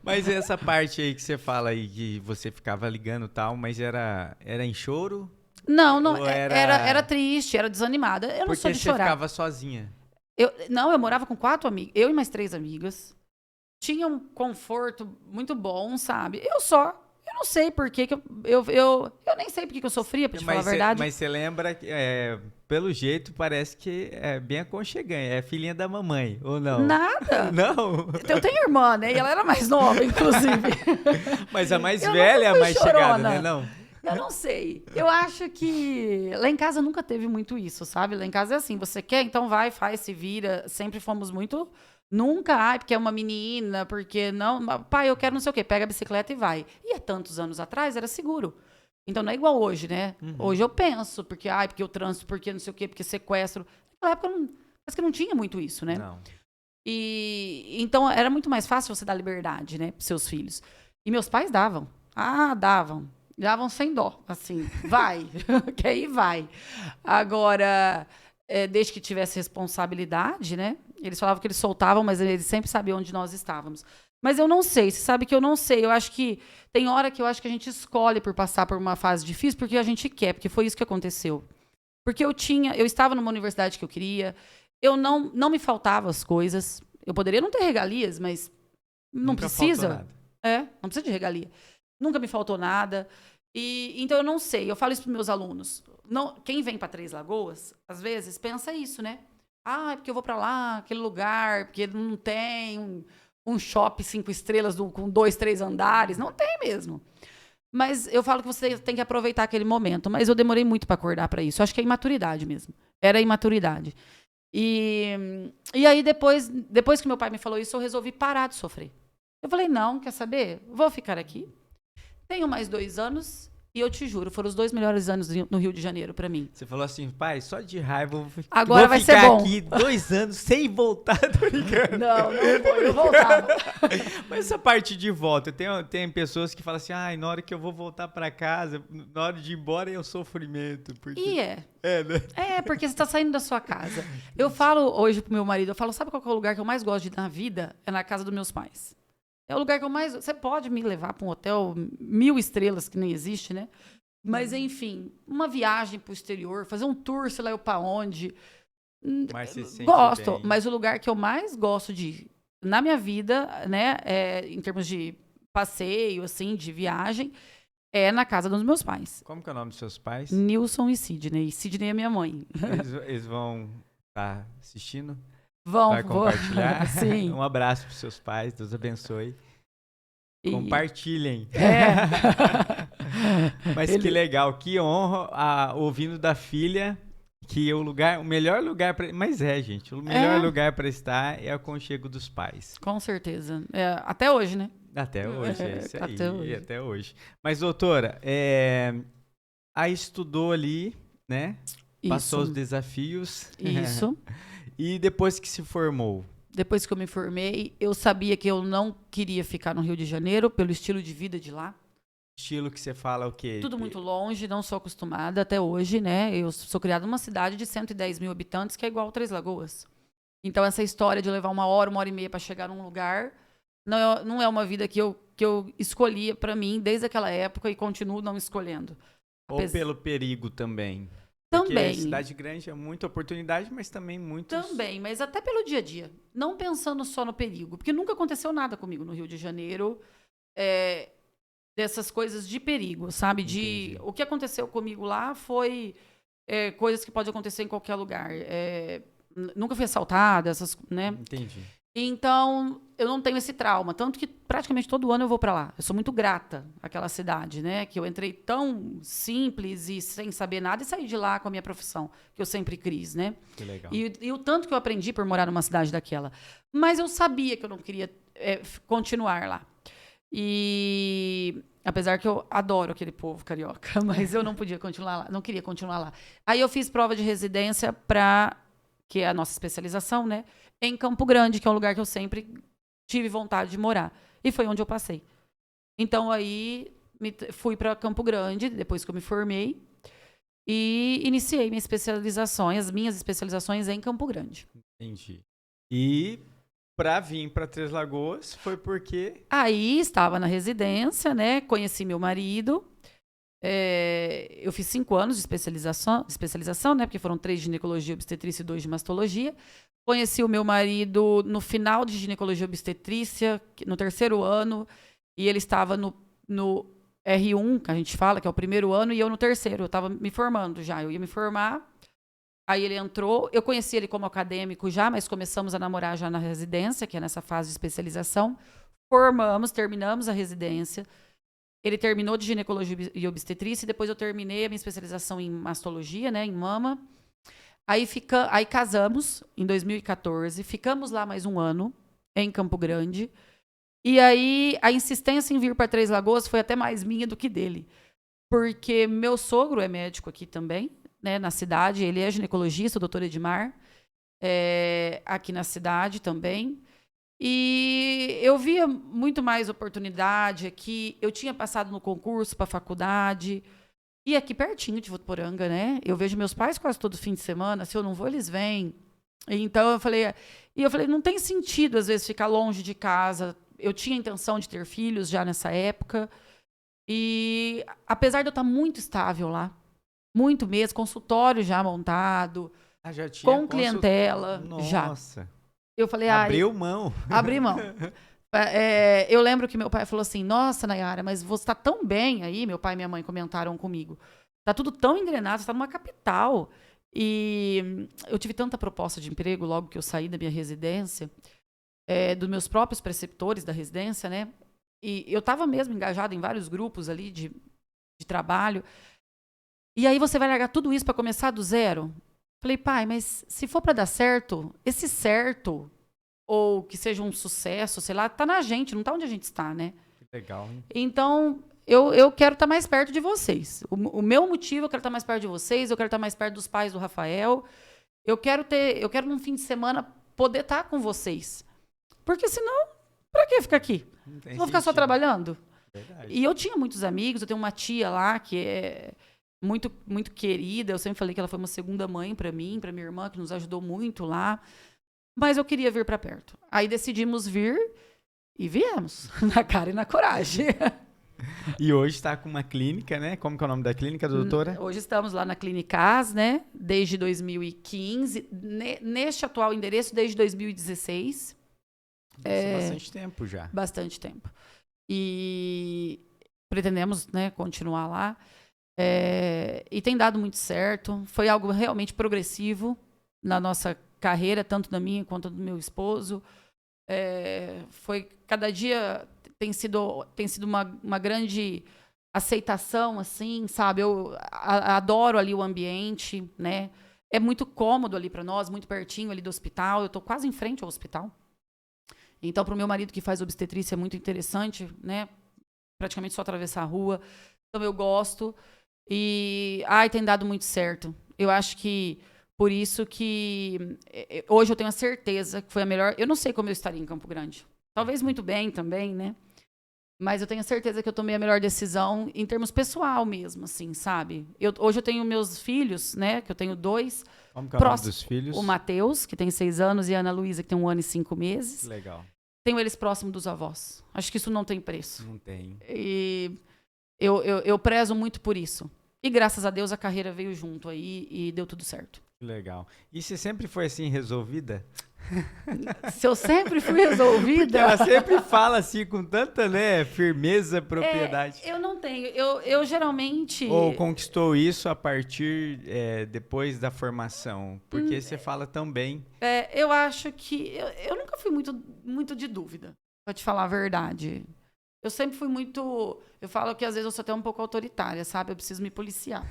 Mas essa parte aí que você fala aí, que você ficava ligando e tal, mas era em choro? Não, era triste, era desanimada. Eu não sou de chorar. Porque você ficava sozinha? Eu morava com 4 amigas, eu e mais 3 amigas. Tinha um conforto muito bom, sabe? Eu não sei por que eu nem sei por que eu sofria, pra te falar a verdade. Mas você lembra, pelo jeito, parece que é bem aconchegante. É filhinha da mamãe, ou não? Nada. Não? Eu tenho irmã, né? E ela era mais nova, inclusive. Mas a mais velha é a mais chegada, né? Não? Eu não sei. Eu acho que lá em casa nunca teve muito isso, sabe? Lá em casa é assim, você quer, então vai, faz, se vira. Sempre fomos muito... Nunca, porque é uma menina, porque não... Pai, eu quero não sei o quê. Pega a bicicleta e vai. E há tantos anos atrás era seguro. Então não é igual hoje, né? Uhum. Hoje eu penso, porque o trânsito, porque não sei o quê, porque sequestro. Naquela época, parece que não tinha muito isso, né? Não. E então era muito mais fácil você dar liberdade, né, pros seus filhos. E meus pais davam. Davam. Davam sem dó, assim, vai, que aí vai. Agora, desde que tivesse responsabilidade, né? Eles falavam que eles soltavam, mas eles sempre sabiam onde nós estávamos. Mas eu não sei, você sabe que eu não sei. Eu acho que tem hora que eu acho que a gente escolhe por passar por uma fase difícil porque a gente quer, porque foi isso que aconteceu. Porque eu estava numa universidade que eu queria, eu não me faltavam as coisas. Eu poderia não ter regalias, mas não precisa. Não precisa de regalia. Nunca me faltou nada. Então eu não sei. Eu falo isso para meus alunos. Quem vem para Três Lagoas, às vezes, pensa isso, né? É porque eu vou para lá, aquele lugar, porque não tem um shopping 5 estrelas com 2, 3 andares. Não tem mesmo. Mas eu falo que você tem que aproveitar aquele momento. Mas eu demorei muito para acordar para isso. Eu acho que é imaturidade mesmo. Era imaturidade. E aí, depois que meu pai me falou isso, eu resolvi parar de sofrer. Eu falei, não, quer saber? Vou ficar aqui. Tenho mais 2 anos e eu te juro, foram os 2 melhores anos no Rio de Janeiro pra mim. Você falou assim, pai, só de raiva agora vai ser bom. Vou ficar aqui 2 anos sem voltar, tô brincando. Não foi, eu voltava. Mas essa parte de volta, tem pessoas que falam assim, na hora que eu vou voltar pra casa, na hora de ir embora é o sofrimento. Porque... né? Porque você tá saindo da sua casa. Eu falo hoje pro meu marido, sabe qual é o lugar que eu mais gosto de ir na vida? É na casa dos meus pais. É o lugar que eu mais... Você pode me levar para um hotel 1000 estrelas, que nem existe, né? Mas, enfim, uma viagem para o exterior, fazer um tour, sei lá eu para onde. Mas você sente gosto, bem. Mas o lugar que eu mais gosto de ir na minha vida, né, em termos de passeio, assim, de viagem, é na casa dos meus pais. Como que é o nome dos seus pais? Nilson e Sidney. Sidney é minha mãe. Eles vão estar assistindo? Vai compartilhar? Sim. Um abraço para os seus pais, Deus abençoe. Compartilhem. É. Mas que legal, que honra ouvindo da filha que o melhor lugar para... Mas gente, o melhor lugar para estar é o aconchego dos pais. Com certeza. Até hoje, né? Até hoje, é isso aí. Até hoje. Até hoje. Mas, doutora, aí estudou ali, né? Passou os desafios. Isso. E depois que se formou? Depois que eu me formei, eu sabia que eu não queria ficar no Rio de Janeiro, pelo estilo de vida de lá. Estilo que você fala o quê? Tudo muito longe, não sou acostumada até hoje, né? Eu sou criada numa cidade de 110 mil habitantes, que é igual a Três Lagoas. Então, essa história de levar 1 hora e meia para chegar num lugar, não é uma vida que eu escolhia para mim desde aquela época e continuo não escolhendo. Ou pelo perigo também? Também. Porque cidade grande é muita oportunidade, mas também muitos... Também, mas até pelo dia a dia. Não pensando só no perigo. Porque nunca aconteceu nada comigo no Rio de Janeiro. Dessas coisas de perigo, sabe? Entendi. O que aconteceu comigo lá foi coisas que podem acontecer em qualquer lugar. Nunca fui assaltada, essas, né? Entendi. Então, eu não tenho esse trauma. Tanto que praticamente todo ano eu vou para lá. Eu sou muito grata àquela cidade, né? Que eu entrei tão simples e sem saber nada e saí de lá com a minha profissão, que eu sempre quis, né? Que legal. E o tanto que eu aprendi por morar numa cidade daquela. Mas eu sabia que eu não queria continuar lá. E apesar que eu adoro aquele povo carioca, mas eu não podia continuar lá, não queria continuar lá. Aí eu fiz prova de residência que é a nossa especialização, né? Em Campo Grande, que é um lugar que eu sempre tive vontade de morar. E foi onde eu passei. Então, aí, fui para Campo Grande, depois que eu me formei, e iniciei as minhas especializações em Campo Grande. Entendi. E para vir para Três Lagoas foi porque... Aí, estava na residência, né? Conheci meu marido. Eu fiz 5 anos de especialização, né? Porque foram 3 de ginecologia, obstetrícia e 2 de mastologia. Conheci o meu marido no final de ginecologia e obstetrícia, no 3º ano, e ele estava no R1, que a gente fala, que é o 1º ano, e eu no 3º. Eu estava me formando já, eu ia me formar. Aí ele entrou, eu conheci ele como acadêmico já, mas começamos a namorar já na residência, que é nessa fase de especialização. Terminamos a residência. Ele terminou de ginecologia e obstetrícia, e depois eu terminei a minha especialização em mastologia, né, em mama. Aí casamos em 2014, ficamos lá mais 1 ano, em Campo Grande. E aí a insistência em vir para Três Lagoas foi até mais minha do que dele. Porque meu sogro é médico aqui também, né, na cidade. Ele é ginecologista, o doutor Edmar, aqui na cidade também. E eu via muito mais oportunidade aqui. Eu tinha passado no concurso para a faculdade. E aqui pertinho de Votuporanga, né? Eu vejo meus pais quase todo fim de semana. Se eu não vou, eles vêm. Então, eu falei, não tem sentido, às vezes, ficar longe de casa. Eu tinha intenção de ter filhos já nessa época. E, apesar de eu estar muito estável lá, muito mesmo, consultório já montado, já tinha com clientela, já. Nossa. Eu falei, abriu mão. Abri mão. Eu lembro que meu pai falou assim, nossa, Nayara, mas você está tão bem aí, meu pai e minha mãe comentaram comigo, tá tudo tão engrenado, você está numa capital. E eu tive tanta proposta de emprego logo que eu saí da minha residência, dos meus próprios preceptores da residência, né? E eu estava mesmo engajada em vários grupos ali de trabalho. E aí você vai largar tudo isso para começar do zero? Falei, pai, mas se for para dar certo, esse certo, ou que seja um sucesso, sei lá, tá na gente, não tá onde a gente está, né? Legal, hein? Então, eu quero estar mais perto de vocês. O meu motivo, eu quero estar mais perto de vocês, eu quero estar mais perto dos pais do Rafael. Eu quero num fim de semana poder estar com vocês. Porque senão, para que ficar aqui? Vou ficar só trabalhando? Verdade. E eu tinha muitos amigos, eu tenho uma tia lá que é muito, muito querida. Eu sempre falei que ela foi uma segunda mãe para mim, para minha irmã, que nos ajudou muito lá. Mas eu queria vir para perto. Aí decidimos vir e viemos, na cara e na coragem. E hoje está com uma clínica, né? Como que é o nome da clínica, doutora? Hoje estamos lá na Clínicas, né? Desde 2015. Neste atual endereço, desde 2016. Bastante tempo já. Bastante tempo. E pretendemos, né, continuar lá. E tem dado muito certo. Foi algo realmente progressivo na nossa carreira, tanto da minha quanto do meu esposo. Foi cada dia tem sido uma grande aceitação, assim, sabe? Eu adoro ali o ambiente, né? É muito cômodo ali para nós, muito pertinho ali do hospital. Eu estou quase em frente ao hospital. Então, para o meu marido que faz obstetrícia é muito interessante, né? Praticamente só atravessar a rua. Então, eu gosto. E, tem dado muito certo. Eu acho que, por isso que hoje eu tenho a certeza que foi a melhor... Eu não sei como eu estaria em Campo Grande. Talvez muito bem também, né? Mas eu tenho a certeza que eu tomei a melhor decisão em termos pessoal mesmo, assim, sabe? Hoje eu tenho meus filhos, né? Que eu tenho 2. Como que é o nome dos filhos? O Matheus, que tem 6 anos, e a Ana Luísa, que tem 1 ano e 5 meses. Legal. Tenho eles próximos dos avós. Acho que isso não tem preço. Não tem. E eu prezo muito por isso. E graças a Deus a carreira veio junto aí e deu tudo certo. Legal. E você sempre foi assim resolvida? Se eu sempre fui resolvida... Porque ela sempre fala assim com tanta, né, firmeza, propriedade. Eu não tenho. Eu geralmente... Ou conquistou isso a partir depois da formação? Porque você fala tão bem. Eu acho que... Eu nunca fui muito de dúvida, pra te falar a verdade. Eu sempre fui muito... Eu falo que às vezes eu sou até um pouco autoritária, sabe? Eu preciso me policiar.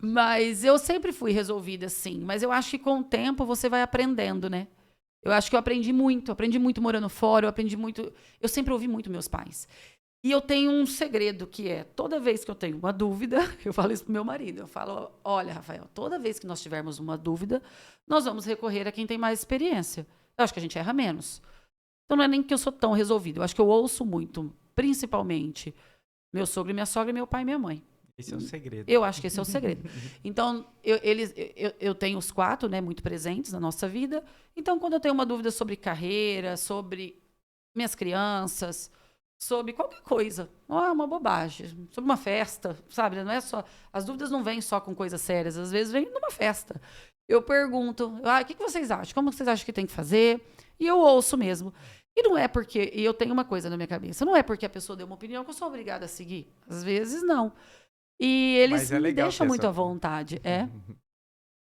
Mas eu sempre fui resolvida, sim. Mas eu acho que com o tempo você vai aprendendo, né? Eu acho que eu aprendi muito morando fora, eu sempre ouvi muito meus pais. E eu tenho um segredo que é, toda vez que eu tenho uma dúvida, eu falo isso pro meu marido, eu falo, olha, Rafael, toda vez que nós tivermos uma dúvida, nós vamos recorrer a quem tem mais experiência. Eu acho que a gente erra menos. Então não é nem que eu sou tão resolvida, eu acho que eu ouço muito, principalmente meu sogro e minha sogra, meu pai e minha mãe. Esse é o segredo. Eu acho que esse é o segredo. Então, eu tenho os 4, né, muito presentes na nossa vida. Então, quando eu tenho uma dúvida sobre carreira, sobre minhas crianças, sobre qualquer coisa, uma bobagem, sobre uma festa, sabe? Não é só, as dúvidas não vêm só com coisas sérias, às vezes vêm numa festa. Eu pergunto, o que vocês acham? Como vocês acham que tem que fazer? E eu ouço mesmo. E não é porque, e eu tenho uma coisa na minha cabeça, não é porque a pessoa deu uma opinião que eu sou obrigada a seguir. Às vezes, não. E eles me deixam muito à vontade.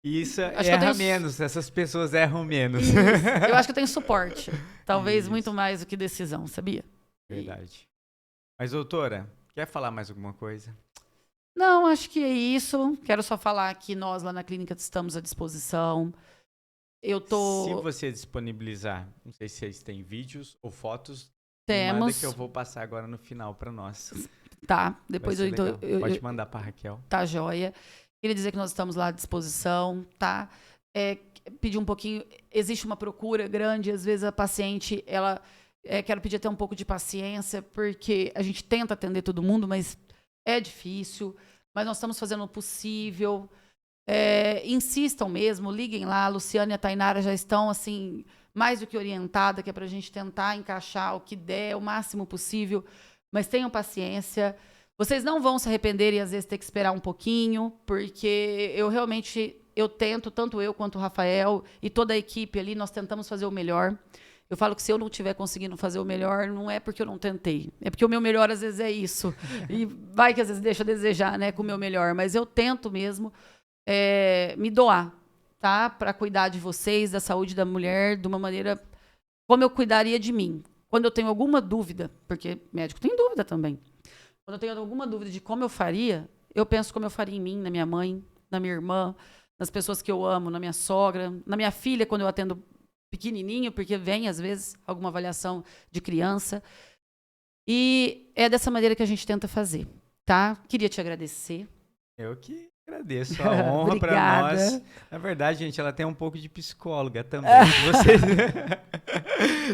E isso erra menos, essas pessoas erram menos. Isso. Eu acho que eu tenho suporte. Talvez muito mais do que decisão, sabia? Verdade. Mas, doutora, quer falar mais alguma coisa? Não, acho que é isso. Quero só falar que nós lá na clínica estamos à disposição. Se você disponibilizar, não sei se vocês têm vídeos ou fotos, temos. Manda que eu vou passar agora no final para nós. Tá, depois Pode mandar para Raquel. Tá, joia. Queria dizer que nós estamos lá à disposição, tá? Pedir um pouquinho, existe uma procura grande, às vezes a paciente, ela... quero pedir até um pouco de paciência, porque a gente tenta atender todo mundo, mas é difícil. Mas nós estamos fazendo o possível. Insistam mesmo, liguem lá. A Luciana e a Tainara já estão, assim, mais do que orientada, que é para a gente tentar encaixar o que der, o máximo possível. Mas tenham paciência. Vocês não vão se arrepender e, às vezes, ter que esperar um pouquinho, porque eu tento, tanto eu quanto o Rafael e toda a equipe ali, nós tentamos fazer o melhor. Eu falo que se eu não estiver conseguindo fazer o melhor, não é porque eu não tentei. É porque o meu melhor, às vezes, é isso. E vai que, às vezes, deixa a desejar, né, com o meu melhor. Mas eu tento mesmo me doar, tá? Para cuidar de vocês, da saúde da mulher, de uma maneira como eu cuidaria de mim. Quando eu tenho alguma dúvida, porque médico tem dúvida também. Quando eu tenho alguma dúvida de como eu faria, eu penso como eu faria em mim, na minha mãe, na minha irmã, nas pessoas que eu amo, na minha sogra, na minha filha, quando eu atendo pequenininho, porque vem, às vezes, alguma avaliação de criança. E é dessa maneira que a gente tenta fazer, tá? Queria te agradecer. Eu que agradeço a honra para nós. Na verdade, gente, ela tem um pouco de psicóloga também. Vocês...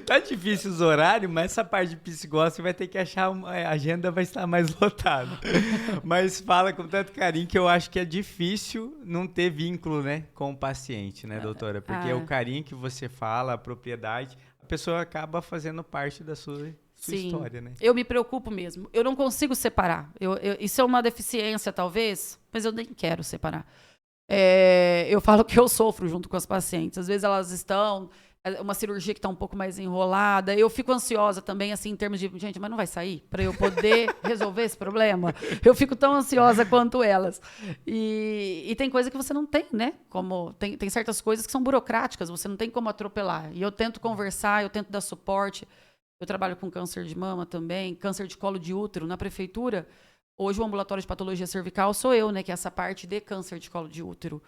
Tá difícil os horários, mas essa parte de psicóloga você vai ter que achar, a agenda vai estar mais lotada. Mas fala com tanto carinho que eu acho que é difícil não ter vínculo, né, com o paciente, né, doutora? Porque o carinho que você fala, a propriedade, a pessoa acaba fazendo parte da sua história, né? Eu me preocupo mesmo. Eu não consigo separar. Isso é uma deficiência, talvez, mas eu nem quero separar. Eu falo que eu sofro junto com as pacientes. Às vezes elas estão... uma cirurgia que está um pouco mais enrolada. Eu fico ansiosa também, assim, em termos de... Gente, mas não vai sair para eu poder resolver esse problema? Eu fico tão ansiosa quanto elas. E tem coisa que você não tem, né? Como tem certas coisas que são burocráticas, você não tem como atropelar. E eu tento conversar, eu tento dar suporte. Eu trabalho com câncer de mama também, câncer de colo de útero na prefeitura. Hoje o ambulatório de patologia cervical sou eu, né? Que é essa parte de câncer de colo de útero.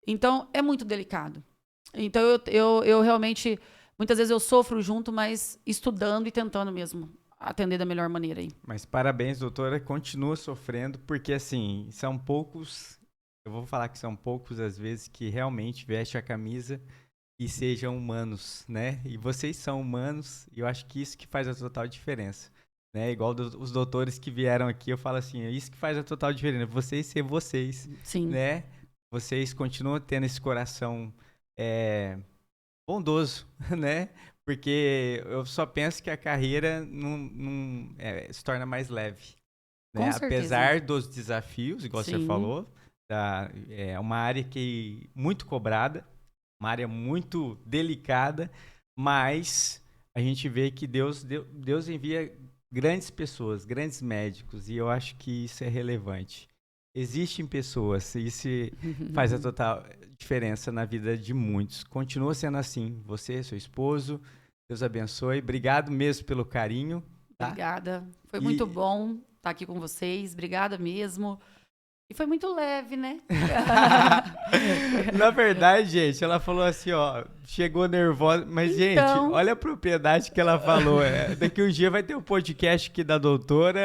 Então, é muito delicado. Então, eu realmente, muitas vezes eu sofro junto, mas estudando e tentando mesmo atender da melhor maneira aí. Mas parabéns, doutora, continua sofrendo, porque assim, são poucos, eu vou falar que são poucos às vezes que realmente vestem a camisa e sejam humanos, né? E vocês são humanos, e eu acho que isso que faz a total diferença, né? Igual os doutores que vieram aqui, eu falo assim, é isso que faz a total diferença, vocês ser vocês, Sim. né? Vocês continuam tendo esse coração bondoso, né? Porque eu só penso que a carreira se torna mais leve, né? Com certeza. Apesar dos desafios, igual você Sim. falou, é uma área que muito cobrada, uma área muito delicada, mas a gente vê que Deus envia grandes pessoas, grandes médicos, e eu acho que isso é relevante. Existem pessoas, e isso faz a total diferença na vida de muitos. Continua sendo assim. Você, seu esposo, Deus abençoe. Obrigado mesmo pelo carinho. Tá? Obrigada. Foi muito bom estar aqui com vocês. Obrigada mesmo. E foi muito leve, né? Na verdade, gente, ela falou assim, ó, chegou nervosa, mas, gente, olha a propriedade que ela falou. Daqui um dia vai ter um podcast aqui da doutora,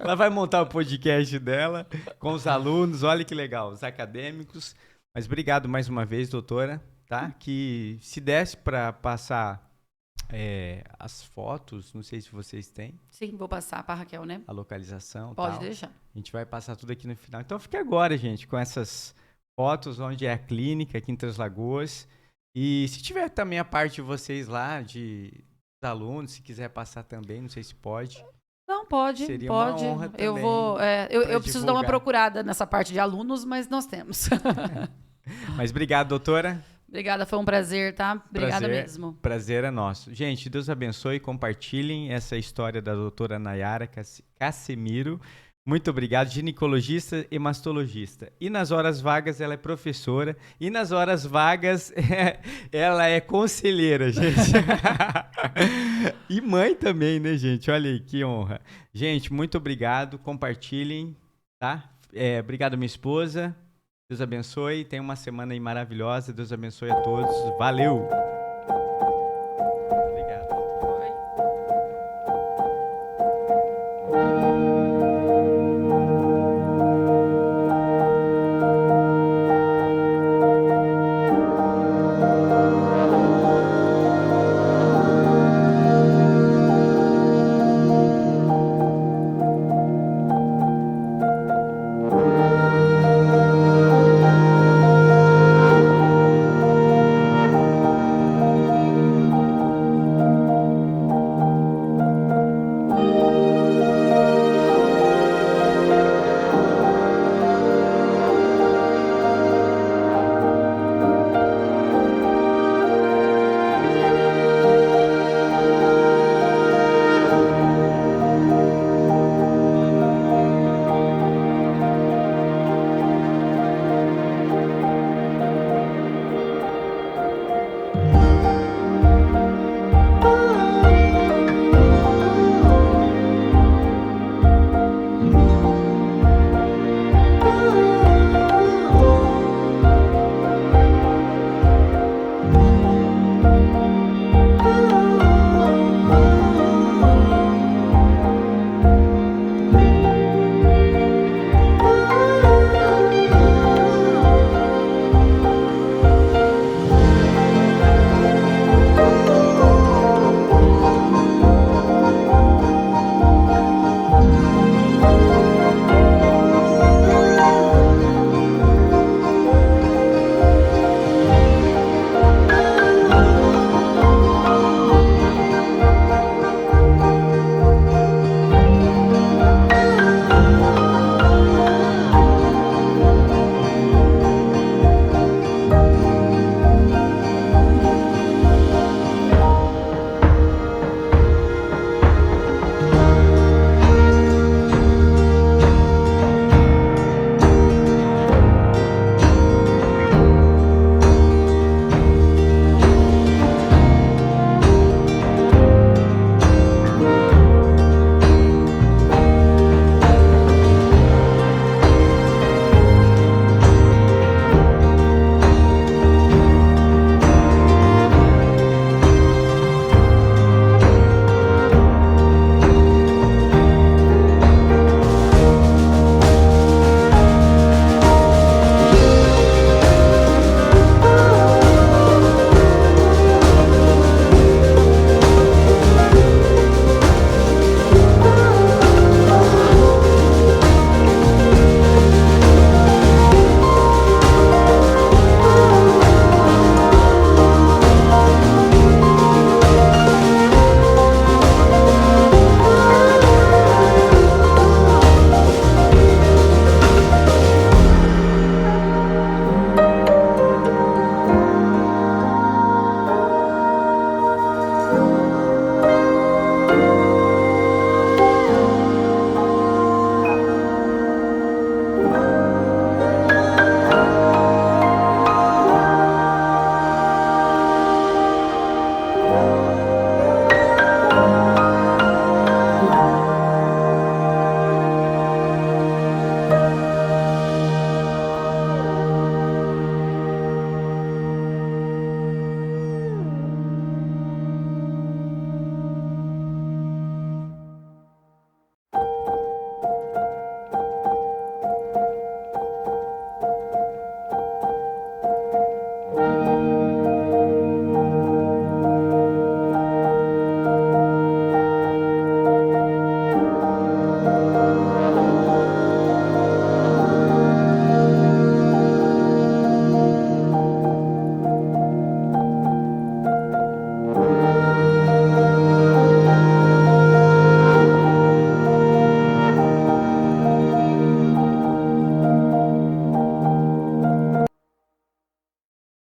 ela vai montar o podcast dela com os alunos, olha que legal, os acadêmicos. Mas obrigado mais uma vez, doutora, tá? Que se desse para passar as fotos, não sei se vocês têm. Sim, vou passar para a Raquel, né? A localização. Pode tal. deixar. A gente vai passar tudo aqui no final. Então fique agora, gente, com essas fotos onde é a clínica aqui em Três Lagoas. E se tiver também a parte de vocês lá, de alunos, se quiser passar também, não sei se pode. Não, pode, Seria pode. uma honra Eu também vou. Eu preciso dar uma divulgar. procurada nessa parte de alunos, mas nós temos. Mas obrigado, doutora. Obrigada, foi um prazer, tá? Obrigada mesmo. Prazer é nosso. Gente, Deus abençoe, compartilhem essa história da doutora Nayara Casemiro. Muito obrigado, ginecologista e mastologista. E nas horas vagas ela é professora. E nas horas vagas ela é conselheira, gente. E mãe também, né, gente? Olha aí, que honra. Gente, muito obrigado. Compartilhem, tá? Obrigado, minha esposa. Deus abençoe. Tenha uma semana aí maravilhosa. Deus abençoe a todos. Valeu!